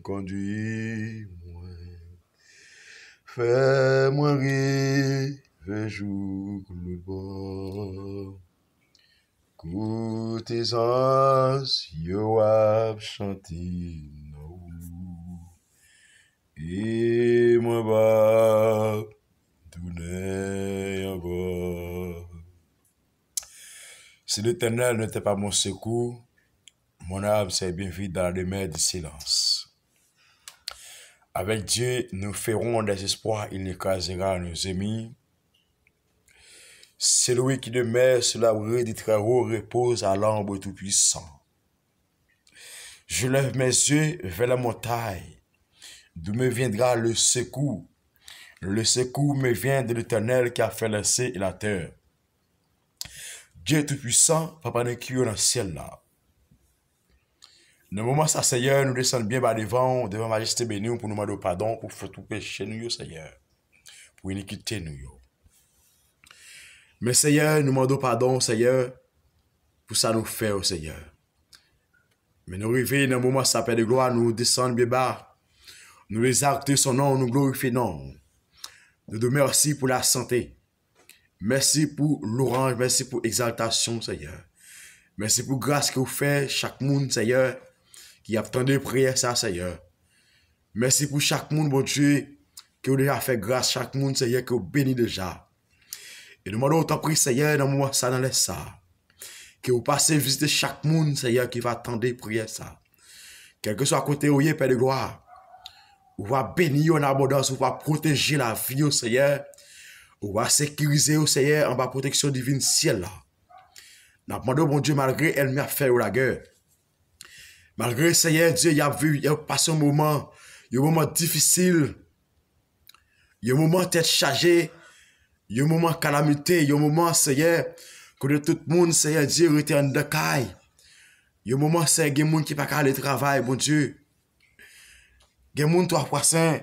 conduis-moi. Fais-moi rire, jour le bord. Côté ans, yo ap chanté nou. Et moi ba, tourner encore. Si l'Éternel n'était pas mon secours, mon âme s'est bien vite dans les mers du silence. Avec Dieu, nous ferons des espoirs, il écrasera nos ennemis. C'est lui qui demeure sur l'abri du très haut repose à l'ombre tout-puissant. Je lève mes yeux vers la montagne, d'où me viendra le secours. Le secours me vient de l'Éternel qui a fait le ciel et la terre. Dieu tout-puissant, papa ne qui est dans le ciel là. Dans le moment ça, Seigneur, nous descendons bien bas devant Majesté bénie pour nous demander pardon pour faire tout péché nous, Seigneur, pour iniquité nous. Mais Seigneur, nous demandons pardon, Seigneur, pour ça nous faire, Seigneur. Mais nous arrivons dans le moment ça, Père de gloire, nous descendons bien bas, nous exaltons son nom, nous glorifions non. Nous te merci pour la santé. Merci pour l'orange, merci pour l'exaltation, Seigneur. Merci pour grâce que vous faites chaque monde, Seigneur, qui a attendu prière ça, Seigneur. Merci pour chaque monde, bon Dieu, qui a déjà fait grâce, chaque monde, Seigneur, qui a béni déjà. Et nous demandons autant prier, Seigneur, dans le moment ça, dans les ça. Que vous passez visiter chaque monde, Seigneur, qui va attendre prière ça. Quel que soit à côté où il est, Père de gloire. Ou va bénir en abondance, ou va protéger la vie, Seigneur. Ou va sécuriser, Seigneur, en bas protection divine ciel là. Nous demandons, bon Dieu, malgré elle m'a fait la guerre. Malgré, Seigneur, Dieu, il a passé un moment difficile. Il y a un moment tête chargée. Il y a un moment calamité. Il y a un moment, Seigneur, que tout le monde, Seigneur, Dieu, retourne de caille. Il y a un moment, Seigneur, il y a des gens qui ne peuvent pas aller travailler, bon Dieu. Il y a des gens, toi, poisson.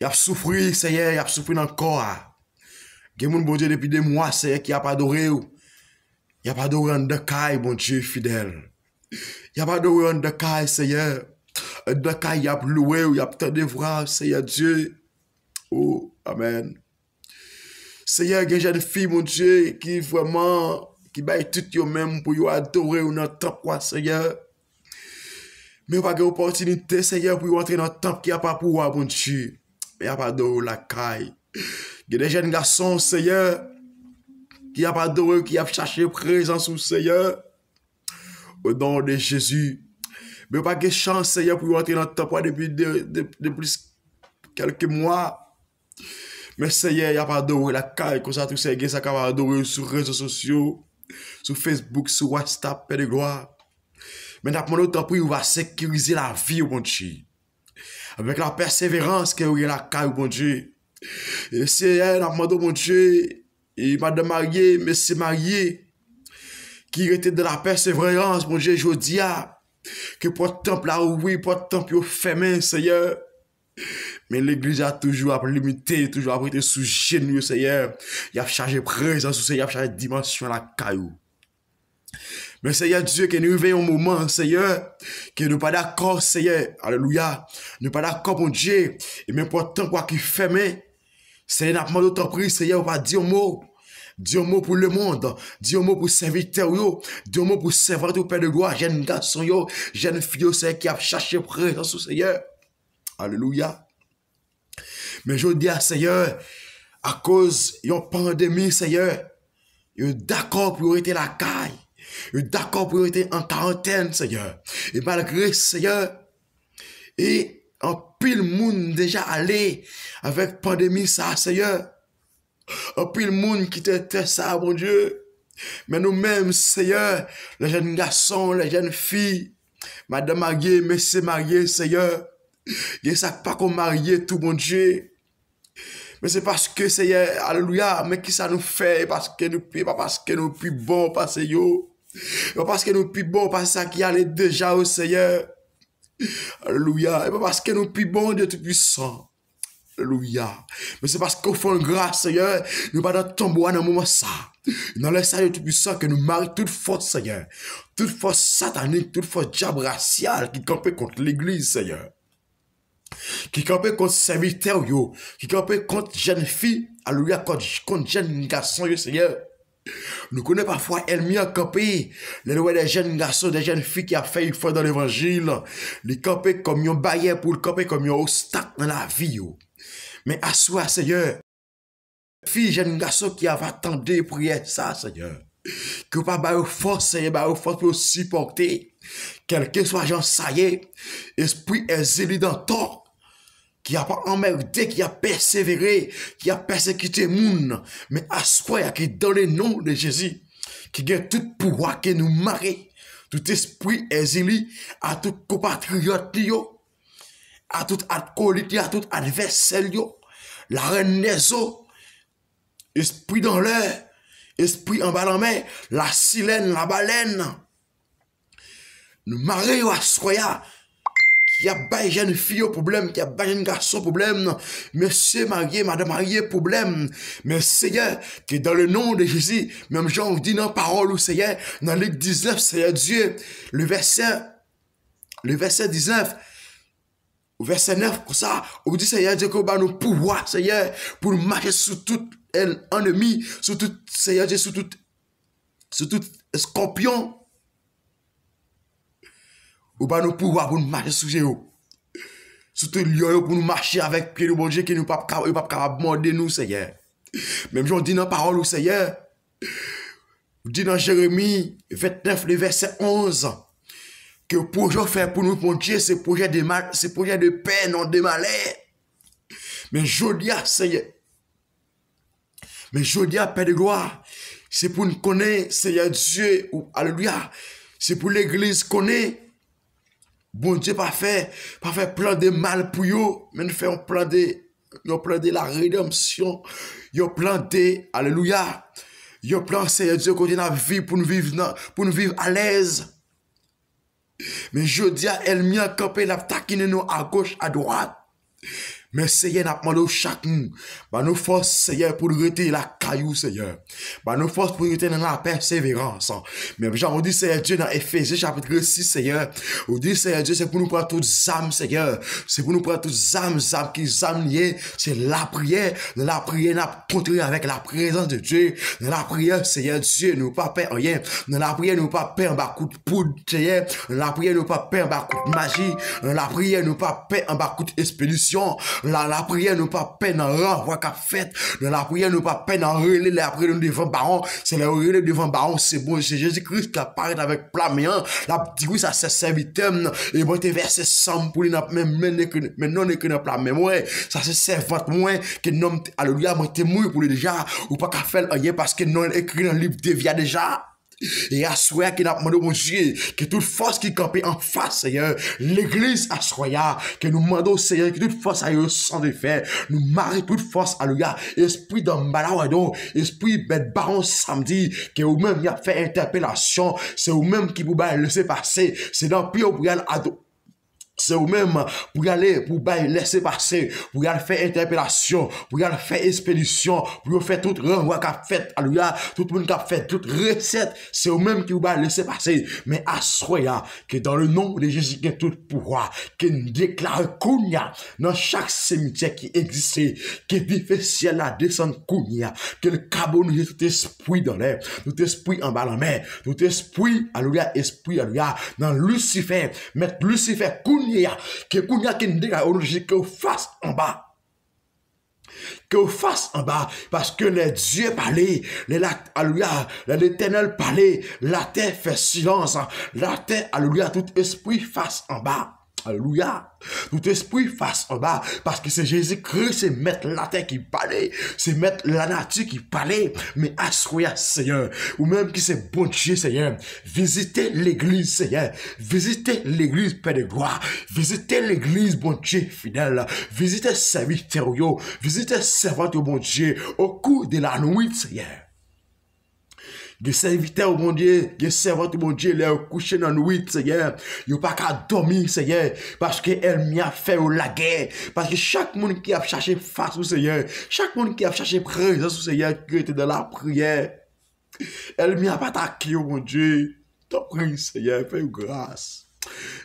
Il a souffert, Seigneur, il a souffert encore. Il y a des gens, bon Dieu, depuis des mois, Seigneur, qui n'a pas adoré. Il n'y a pas adoré en de caille, bon Dieu, fidèle. Il n'y a pas adoré en de caille, Seigneur. En de caille, il y a loué, il y a peut-être des voix, Seigneur Dieu. Oh, Amen. Seigneur, il y a des jeunes filles, mon Dieu, qui vraiment, qui baillent tout eux-mêmes pour y adorer ou dans le temple, quoi, Seigneur. Mais pas d'opportunité, Seigneur, pour entrer dans le temple qui n'a pas pour moi, mon Dieu. Mais il n'y a pas d'eau, la caille. Il y a des jeunes garçons, Seigneur, qui n'a pas d'eau, qui a cherché présence au Seigneur. Au nom de Jésus. Mais pas de chance, Seigneur, pour entrer dans le temple depuis quelques mois. Mais Seigneur, il n'y a pas d'eau, la caille, comme ça, tout ça, ça va adorer sur les réseaux sociaux, sur Facebook, sur WhatsApp, Père de gloire. Mais nous avons notre prix, on va sécuriser la vie, mon Dieu. Avec la persévérance que vous avez la caille, mon Dieu. Et Seigneur, nous avons mon Dieu, et madame mariée, monsieur marié, qui était de la persévérance, mon Dieu, je dis, que pour le temple là, oui, pour le temple fermé, Seigneur. Mais l'église a toujours limité, toujours été sous genou, Seigneur. Il a chargé présence, Seigneur, il a chargé dimension à la caillou. Mais Seigneur Dieu, que nous vivons un moment, Seigneur, que nous pas d'accord, Seigneur, alléluia, nous pas d'accord, mon Dieu, et même pour le temps quoi qui ferme, Seigneur, n'a pas d'autre pris, Seigneur, on va dire un mot. Dis un mot pour le monde, dis un mot pour serviteur, dis un mot pour serviteur au Père de gloire, jeune garçon, jeune fille, Seigneur, qui a cherché présence, Seigneur. Alléluia. Mais je dis à Seigneur, à cause d'une pandémie, Seigneur, il est d'accord pour arrêter la caille. Il est d'accord pour arrêter en quarantaine, Seigneur. Et malgré, Seigneur, et en pile monde déjà allé avec pandémie, ça, Seigneur. En pile monde qui était ça, mon Dieu. Mais nous-mêmes, Seigneur, les jeunes garçons, les jeunes filles, madame mariée, messieurs mariés, Seigneur. Il y a ça pas qu'on marie tout, mon Dieu. Mais c'est parce que, Seigneur, alléluia, mais qui ça nous fait? Parce que nous, pas parce que nous plus bon, parce yo. Pas parce que nous plus bon, parce que ça qui allait déjà au Seigneur. Alléluia. Et pas parce que nous plus bon, Dieu tout puissant. Alléluia. Mais c'est parce qu'on fait une grâce, Seigneur, nous pas dans le tombeau à un moment ça. Dans le Seigneur Tout-Puissant que nous marie toute force, Seigneur. Toute force satanique, toute force diable raciale qui campait contre l'Église, Seigneur. Qui campait contre serviteurs, qui campait contre jeunes filles, alléluia, contre jeunes garçons, Seigneur. Nous connaissons parfois ennemi à camper, les lois des jeunes garçons, des jeunes filles qui a fait une fois dans l'évangile, les camper comme un barrière pour le camper comme un obstacle dans la vie. Mais à soi, Seigneur, fille, jeune garçon qui a attendu prière ça, Seigneur. Que pas bailler force, Seigneur, bailler force pour supporter. Quel que soit Jean, ça y est, esprit exilé dans tort, qui a pas emmerdé, qui a persévéré, qui a persécuté moun, mais à soi, qui dans le nom de Jésus, qui gagne tout pouvoir qui nous marie, tout esprit exilé, à tout compatriote, à tout acolyte, à tout adversaire, la reine des eaux, esprit dans l'air, esprit en bas la main, la silène, la baleine. Nous marions à soya, qui a pas jeune fille au problème, qui a pas jeune garçon au problème, monsieur marié, madame marié problème. Mais Seigneur, que dans le nom de Jésus, même Jean dit dans la parole au Seigneur, dans Luc 19, Seigneur Dieu, le verset 19, au verset 9, pour ça, on dit Seigneur Dieu, qu'on va nous pouvoir, Seigneur, pour nous marcher sous tout ennemi, sous tout, Seigneur Dieu, sous tout scorpion. Ou va nous pouvoir pour nous marcher sous Jéhovah. Sous tout lion pour nous marcher avec pied de bon Dieu qui nous pas capable de demander nous, Seigneur. Même j'en dis dans la parole au Seigneur, dit dans Jérémie 29, le verset 11, que le projet fait pour nous, mon Dieu, c'est projet de mal, c'est projet de paix, non de malheur. Mais je dis à Seigneur, mais je dis à Père de gloire, c'est pour nous connaître, Seigneur Dieu, ou alléluia, c'est pour l'église connaître. Bon Dieu, pas fait plan de mal pour eux, mais nous faisons un plan de la rédemption, un plan de, alléluia, un plan, Seigneur Dieu, qu'on a vie pour nous vivre à l'aise. Mais je dis à elle, a campé la taquine nous à gauche, à droite. Mais Seigneur, n'a pas demandé chacun, bah nous force, Seigneur, pour rester la caillou, Seigneur. Bah nous force pour rester dans la persévérance. Mais genre, on dit, Seigneur Dieu, dans Éphésiens chapitre 6, Seigneur, on dit, Seigneur Dieu, c'est pour nous prendre toutes âmes, Seigneur. C'est pour nous prendre toutes âmes qui âmes liées. C'est la prière. Dans la prière, nous avons continué avec la présence de Dieu. Dans la prière, Seigneur Dieu, nous pas perdre rien. Dans la prière, nous pas perdre un coup de poudre, Seigneur. Dans la prière, nous pas perdre un coup de magie. Dans la prière, nous pas perdre un coup d'expédition. La prière nous pas peine en renvoi qu'a fait. Dans la prière nous pas peine en relais la prière nous devant baron. C'est le relais devant baron, c'est bon. C'est Jésus-Christ qui apparaît avec plaméant. La dit oui, ça c'est serviteur. Et bon, t'es versé 100 pour lui, même non, n'est que dans plamé. Ouais, ça c'est servante, moi, que non, alléluia, moi, t'es mouillé pour lui déjà. Ou pas qu'à faire rien parce que non, écrit dans le livre de vie déjà. Et à souhait qu'il a demandé mon Dieu, que toute force qui campait en face, Seigneur, l'église à soya, que nous demandons, Seigneur, que toute force aille au sang de fer, nous marie toute force, alléluia, esprit d'embalawado, esprit bête baron samedi, que vous-même y a fait interpellation, c'est vous-même qui pouvez laisser passer, c'est dans pire pour y aller c'est vous-même pour y aller, pour laisser passer, pour y aller faire interpellation, pour y aller faire expédition, pour y faire toute renvoi qu'a fait, alléluia, tout le monde qui a fait toute recette, c'est vous-même qui vous laisser passer. Mais assoya que dans le nom de Jésus, qui est tout pouvoir, qui nous déclare Kounia, dans chaque cimetière qui existe, qui est difficile à descendre Kounia, que le carbone, tout esprit dans l'air, tout esprit en bas la mer, tout esprit, alléluia, esprit, alléluia, dans Lucifer, mettre Lucifer Kounia, que Kounia qui nous déclare que vous fasse en bas. Que vous fasse en bas, parce que les dieux parlaient, alléluia, l'éternel parlait, la terre fait silence, la terre, alléluia, tout esprit face en bas. Alléluia. Tout esprit face en bas. Parce que c'est Jésus-Christ, c'est mettre la terre qui parlait. C'est mettre la nature qui parlait. Mais assoya, Seigneur. Ou même qui c'est bon Dieu, Seigneur. Visitez l'église, Seigneur. Visitez l'église, Père de gloire. Visitez l'église, bon Dieu, fidèle. Visitez serviteurs, visitez servants, bon Dieu. Au cours de la nuit, Seigneur. Des serviteurs, mon Dieu, des servantes, mon Dieu, les coucher dans la nuit, Seigneur. Ils pas qu'à dormir, Seigneur, parce qu'elle m'y a fait la guerre. Parce que chaque monde qui a cherché face au Seigneur, chaque monde qui a cherché présence au Seigneur, qui était dans la prière, elle m'y a pas attaqué, mon Dieu. T'en prie, Seigneur, fais grâce.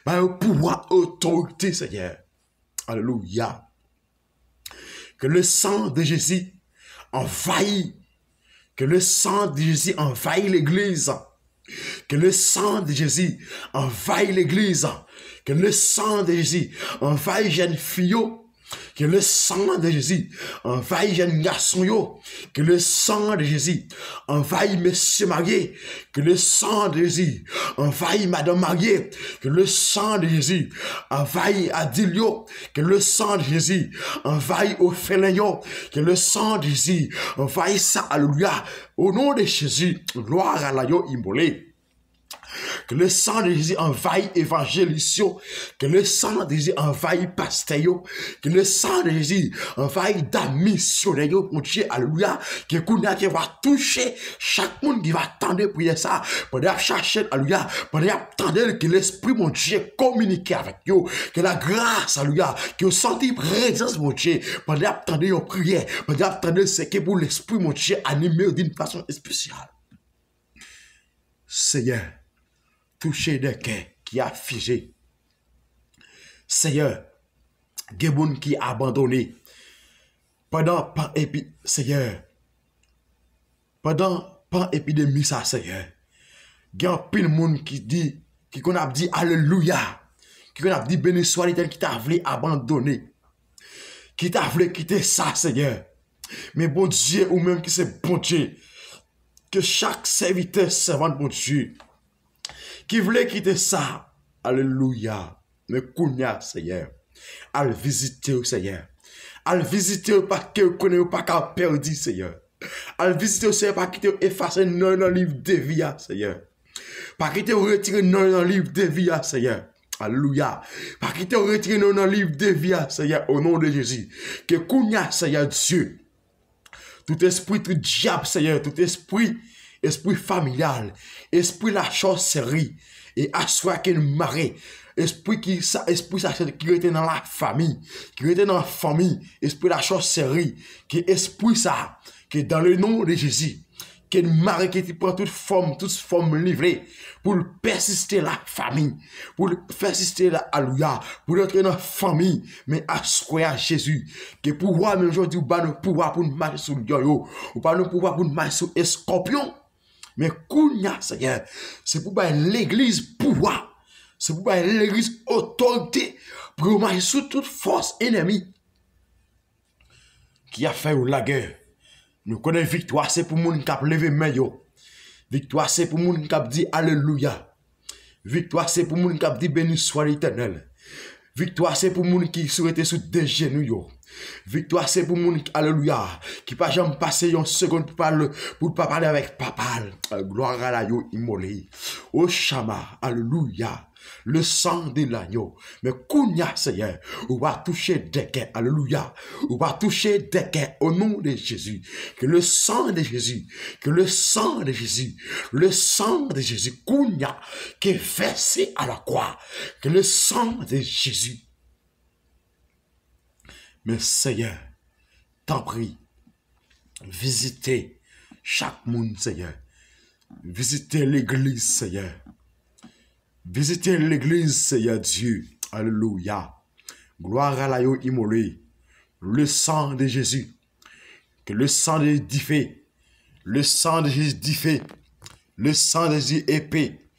Par le pouvoir, autorité, Seigneur. Alléluia. Que le sang de Jésus envahit. Que le sang de Jésus envahit l'église. Que le sang de Jésus envahit l'église. Que le sang de Jésus envahit jeune fille. Que le sang de Jésus envahit jeune garçon. Que le sang de Jésus envahit monsieur marié. Que le sang de Jésus envahit madame mariée. Que le sang de Jésus envahit Adilio. Que le sang de Jésus envahit Ophéléon. Que le sang de Jésus envahit ça. Alléluia. Au nom de Jésus, gloire à l'agneau immolé. Que le sang de Jésus envahit évangéliste. Que le sang de Jésus envahit pasteur. Que le sang de Jésus envahit d'amis missionnaires. Mon Dieu, alléluia. Que Kounia qui va toucher chaque monde qui va attendre pour ça. Pendant chercher, alléluia. Pendant attendre que l'esprit, mon Dieu, communique avec vous. Que la grâce, alléluia. Que vous sentez présence, mon Dieu. Pendant attendre une prière. Pendant attendre ce que pour l'esprit, mon Dieu, animé d'une façon spéciale. Seigneur, toucher des cœurs qui a figé. Seigneur, des gens qui a abandonné. Pendant Seigneur, pendant épidémie, ça, Seigneur, il y a plein de monde qui dit, qui qu'on a dit Alléluia, qui qu'on a dit béni soit l'Éternel qui t'a voulu abandonner, qui t'a voulu quitter ça, Seigneur. Mais bon Dieu, ou même qui c'est bon Dieu, que chaque serviteur, servante, bon Dieu, qui voulait quitter ça, alléluia, mais kounya, Seigneur, à le visiter, Seigneur, à le visiter, pas que vous connaissez pas qu'à perdu, Seigneur, à le visiter, Seigneur, pas quitter, effacer non dans le livre de vie, Seigneur, pas quitter, retirer non dans le livre de vie, Seigneur, alléluia, pas quitter, retirer non dans le livre de vie, Seigneur, au nom de Jésus, que kounya, Seigneur Dieu, tout esprit, tout diable, Seigneur, tout esprit familial, esprit la sorcellerie, et assoir qu'il marée, esprit ça qui était dans la famille, esprit la sorcellerie, qui esprit ça, qui dans le nom de Jésus, qui marée qui prend toute forme livrée, pour persister la famille, pour persister la alléluia, pour entrer dans la famille, mais assoir Jésus, que pouvoir même aujourd'hui, ou pas nous pouvoir pour nous marcher sur le yo, ou pas nous pouvoir pour nous marcher sur les scorpions. Mais kounya, Seigneur, c'est pour l'église pouvoir, c'est pour l'église autorité, pour marcher sur toute force ennemie qui a fait la guerre. Nous connaissons victoire, c'est pour moun qui a levé main yo. Victoire, c'est pour moun qui a dit Alléluia. Victoire, c'est pour moun qui a dit béni soit l'Éternel. Victoire, c'est pour moun qui souhaite sous des genoux yo. Victoire, c'est pour moun, alléluia, qui pas jamais passer une seconde pour pas parler avec papa. Gloire à la yo immolé. Oh Shama, alléluia. Le sang de l'agneau. Mais kounya, Seigneur, on va toucher des cœurs, alléluia. On va toucher des cœurs au nom de Jésus. Que le sang de Jésus, kounya, qui est versé à la croix. Que le sang de Jésus. Mais Seigneur, t'en prie, visitez chaque monde, Seigneur. Visitez l'église, Seigneur. Visitez l'église, Seigneur Dieu. Alléluia. Gloire à l'agneau immolé. Le sang de Jésus. Que le sang de Jésus diffé. Le sang de Jésus diffé. Le sang de Jésus épée.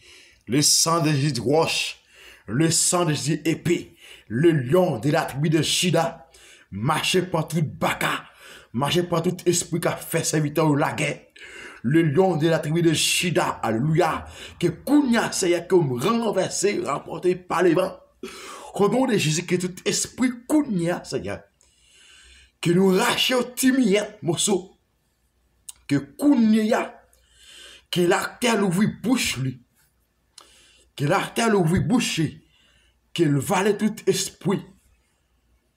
Le sang de Jésus roche. Le sang de Jésus épée. Le lion de la tribu de Shida. Marchez par tout baka. Marchez par tout esprit qui a fait serviteur ou la guerre. Le lion de la tribu de Shida, alléluia, que kounya, Seigneur, comme renversé, rapporté par les vents. Au nom de Jésus, que tout esprit kounya, Seigneur, que nous rachions timiette, mosso, que kounya, que l'artère ouvre bouche, lui, que l'artère ouvre bouche, qu'il valait tout esprit,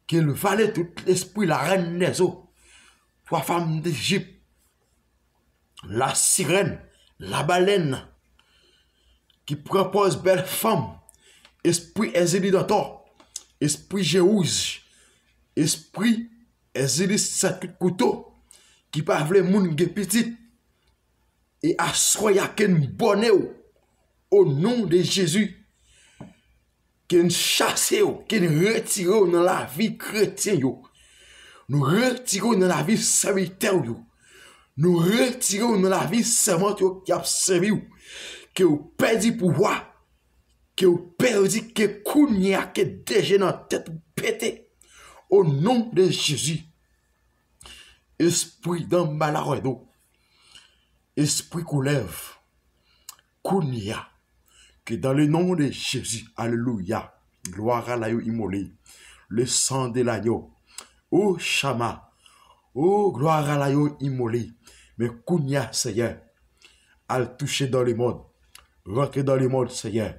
qu'il valait tout esprit, la reine des eaux, la femme d'Égypte, la sirène, La baleine qui propose belle femme, esprit Ezélie d'Antor, esprit Jérouge, esprit Ezélie 7 couteau, qui parle moun gen petit, et assoya ken bonne au nom de Jésus, ken chasse ken retire dans la vie chrétienne yo. Nous retirons dans la vie serviteur yo. Nous retirons dans la vie servante qui a servi ou, que vous perdu pouvoir, que vous perdu que kounya que déjà dans tête pété au nom de Jésus. Esprit dans malheur, esprit qu'on lève, kounya, que dans le nom de Jésus, alléluia, gloire à l'agneau immolé, le sang de l'agneau, oh Shama, oh gloire à l'agneau immolé, mais kounya Seigneur, al toucher dans le monde, rentrer dans le monde Seigneur,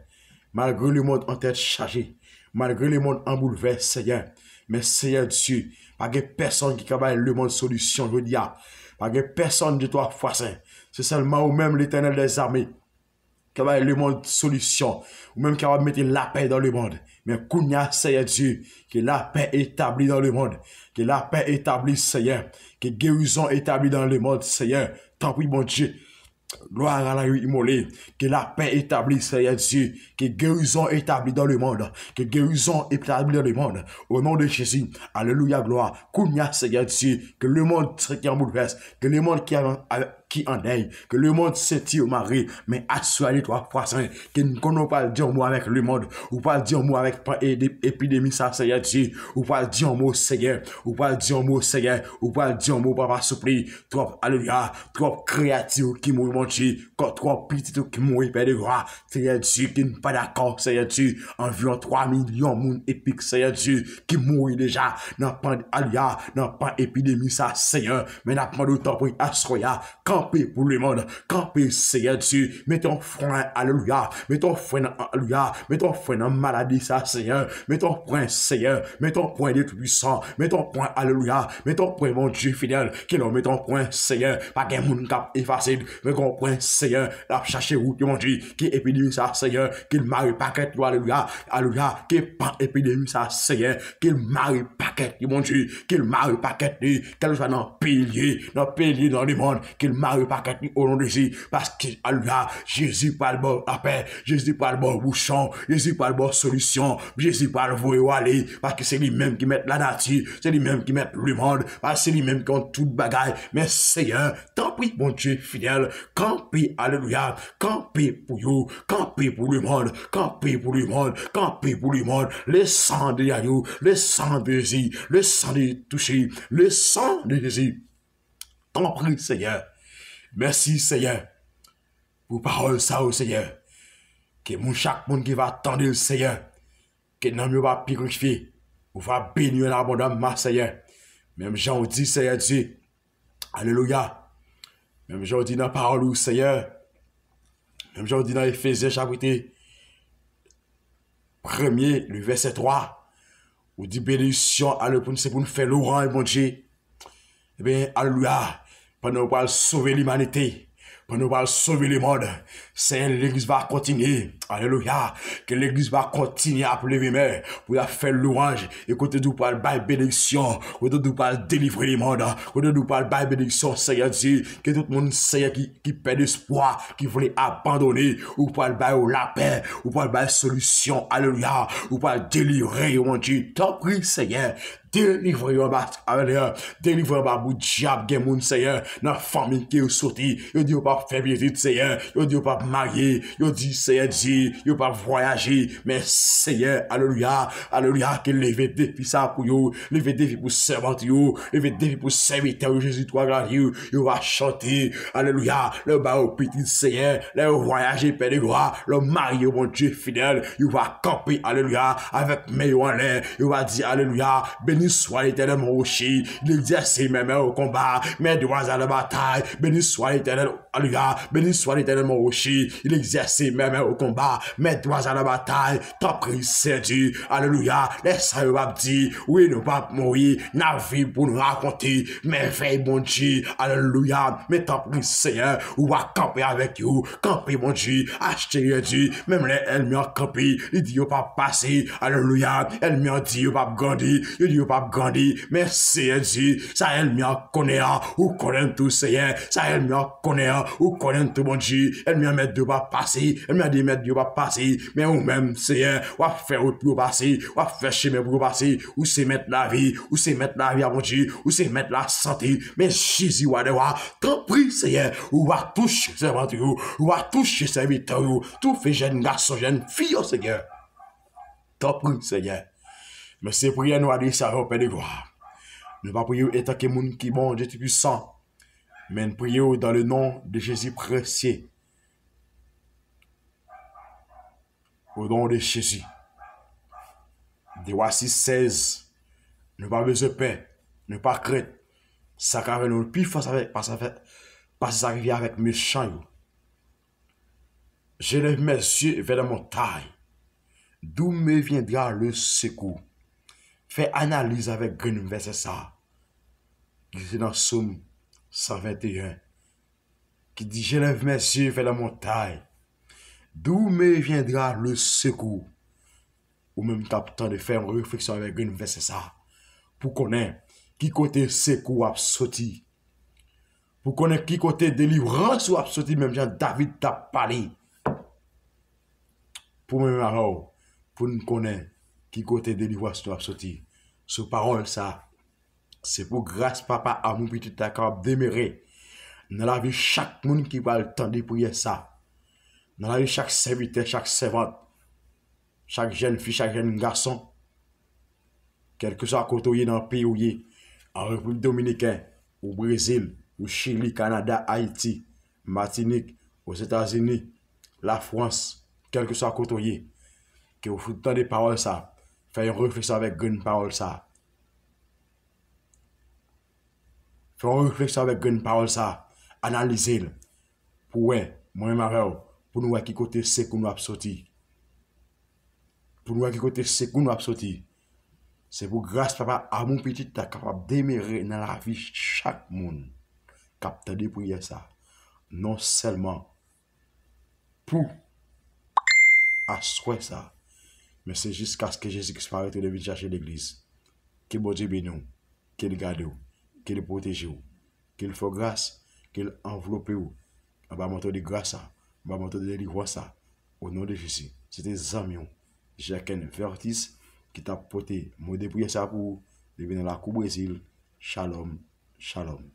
malgré le monde en tête chargée, malgré le monde en bouleversé Seigneur, mais Seigneur Dieu, pas de personne qui travaille le monde solution, je dis, pas de personne de toi fois saint, c'est seulement ou même l'Éternel des armées, qui va le monde solution, ou même qui va mettre la paix dans le monde. Mais Kounia, Seigneur Dieu, que la paix établie dans le monde, que la paix établie, Seigneur, que guérison établie dans le monde, Seigneur. Tant pis, mon Dieu. Gloire à la immolée, que la paix établie, Seigneur Dieu, que guérison établie dans le monde, que guérison établie dans le monde, au nom de Jésus, alléluia, gloire, Kounia, Seigneur Dieu, que le monde qui en bouleverse, que le monde qui en deuil, que le monde s'étire au mari, mais assoyez toi, fois saint, que nous ne pas dire un mot avec le monde, ou pas dire un mot avec l'épidémie, ça, Seigneur Dieu, ou pas dire un mot, Seigneur, ou pas dire un mot, Seigneur, ou pas dire un mot, Papa, soupli, trop, alléluia, trop créatif qui mourit, mon Dieu, trop petit qui mourit, Père de gloire, Seigneur Dieu, qui n'est pas d'accord, Seigneur Dieu, environ 3 millions de monde épique, Seigneur Dieu, qui mourit déjà, n'a pas, alléluia, n'a pas épidémie, ça, Seigneur, mais n'a pas d'autant pour assoya, camper pour le monde, camper, Seigneur Dieu, mets ton frein, alléluia, mets ton frein, alléluia, mets ton frein dans maladie, ça, Seigneur, mets ton point, Seigneur, mets ton point de tout puissant, mets ton point, alléluia, mets ton point, mon Dieu fidèle, qui l'on met ton point, Seigneur, pas qu'un monde cap effacé, mais ton point, Seigneur, la chercher route, mon Dieu, qui épidémie, ça, Seigneur, qu'il marie paquet, alléluia, alléluia, qui pas épidémie, ça, Seigneur, qu'il marie paquet, mon Dieu, qu'il marie paquet, qu'elle soit dans pilier, dans le monde, qu'il marie paquet, au nom de Jésus, parce que, alléluia, Jésus parle bon la paix, Jésus parle bon bouchon, Jésus parle bon solution, Jésus parle voyer aller, parce que c'est lui-même qui met la nature, c'est lui-même qui met le monde, parce que c'est lui-même qui a toute bagaille, mais Seigneur, tant pis, mon Dieu fidèle, campez, alléluia, campez pour vous, campez pour le monde, campez pour le monde, campez pour le monde, le sang de l'agneau, le sang de Jésus, le sang de touché, le sang de Jésus. T'en prie, Seigneur. Merci, Seigneur, pour parole ça, au Seigneur. Que chaque monde qui va attendre le Seigneur, que n'en mieux pas purifier, ou va bénir l'abondance, Seigneur. Même Jean dit, Seigneur Dieu, alléluia. Même Jean dit dans la parole, Seigneur. Même Jean dit dans Éphésiens chapitre 1er, le verset 3, où dit bénédiction, c'est pour nous faire l'orange, mon Dieu. Eh bien, alléluia. Pendant qu'on va sauver l'humanité, pendant qu'on va sauver le monde, c'est l'église va continuer, alléluia, que l'église va continuer à pleurer mer, pour faire louange, et côté nous parle bail bénédiction, côté nous parle délivrer le monde, côté nous parle bail bénédiction, Seigneur Dieu, que tout le monde Seigneur qui perd espoir, qui voulait abandonner, ou parle bail la paix, ou parle bail solution, alléluia, ou parle délivrer, mon Dieu, t'en prie, Seigneur. Délivrez-moi, délivrez-moi, mon diable, gen moun, Seigneur, dans la famille qui est sortie. Yo dit, yo pas faire visite, Seigneur. Yo dit, yo pas marier. Yo dit, Seigneur, dit, yo pas voyager. Mais, Seigneur, alléluia, alléluia, que levez défi ça pour yo, levez défi pour servante yo, levez défi pour serviteur Jésus, toi, grâce yo va chanter, alléluia, le bas au petit Seigneur, le voyager, Père de gloire, le marié, mon Dieu fidèle, yo va camper, alléluia, avec meilleur en l'air, yo va dire, alléluia, béni soit l'Éternel mon rocher, il exerce mes mains au combat, mes doigts à la bataille, béni soit l'Éternel, alléluia, béni soit l'Éternel mon rocher, il exerce mes mains au combat, alléluia, mets-toi à la bataille, t'en prie, c'est Dieu, alléluia, laisse-moi dire, oui, nous pas mourir, n'a vie pour nous raconter, merveille, mon Dieu, alléluia, mais t'en prie, Seigneur, ou à camper avec vous, camper, mon Dieu, acheter Dieu, même les ennemis en camper, il dit, pas passer, alléluia, ennemis en dit, pas grandir, il dit, pas grandir, mais c'est Dieu, ça ennemi en connaît, ou connaît tout, Seigneur, ça ennemi en connaît, ou connaît tout, mon Dieu, ennemi en mettre de pas passer, ennemi en dit, mettre de pas passer, mais ou même, Seigneur, ou à faire autre pour passer, ou à faire chemin pour passer, ou c'est mettre la vie, ou c'est mettre la vie à mon Dieu, ou c'est mettre la santé, mais Jésus, ou à devoir, t'en prie, Seigneur, ou à toucher, Seigneur, ou à toucher, serviteur, tout fait jeune garçon, jeune fille, Seigneur, t'en prie, Seigneur, mais c'est prière nous à dire ça, au Père de gloire. Ne pas prier étant que monde qui bon, Dieu puissant, mais prier dans le nom de Jésus précieux, au nom de Jésus. De voici 16, ne pas besoin de paix, ne pas craindre, ça carré nous plus face avec, parce que ça arrive avec méchant. Je lève mes yeux vers la montagne, d'où me viendra le secours. Fais analyse avec Green verset ça, qui est dans Somme 121, qui dit, je lève mes yeux vers la montagne, d'où me viendra le secours. Ou même temps de faire une réflexion avec Green verset ça, pour connaître qui côté secours a sorti, pour connaître qui côté délivrance a sorti, même Jean David t'a parlé. Pour même alors, pour nous connaître qui côté délivrance a sorti. Ce parole ça, c'est pour grâce papa à mon petit accord déméré. Dans la vie chaque monde qui va le temps de prier ça. Dans la vie chaque serviteur, chaque servante, chaque jeune fille, chaque jeune garçon, quel que soit côté dans le pays où il est, en République Dominicaine, au Brésil, au Chili, Canada, Haïti, Martinique, aux États-Unis, la France, quel que soit côté, que vous faites tant de paroles ça, faites une réflexion avec une parole ça. Faites une réflexion avec une parole ça, analysez-le, pour moi, pour nous voir qui côté c'est qu'on nous a sorti. Pour nous voir qui côté c'est qu'on nous a sorti. C'est pour grâce papa à mon petit t'as capable d'émérer dans la vie chaque monde capable de prier ça. Non seulement pour assurer ça, mais c'est jusqu'à ce que Jésus-Christ paraisse de venir chercher l'église. Que bon Dieu bénisse, qu'il garde, qu'il protège, qu'il fasse grâce, qu'il enveloppe, on va monter de grâce, on va monter de délivrance au nom de Jésus. C'était amis, Jacques Vertis qui t'a porté, moi dépouiller ça pour devenir la coupe Brésil. Shalom, shalom.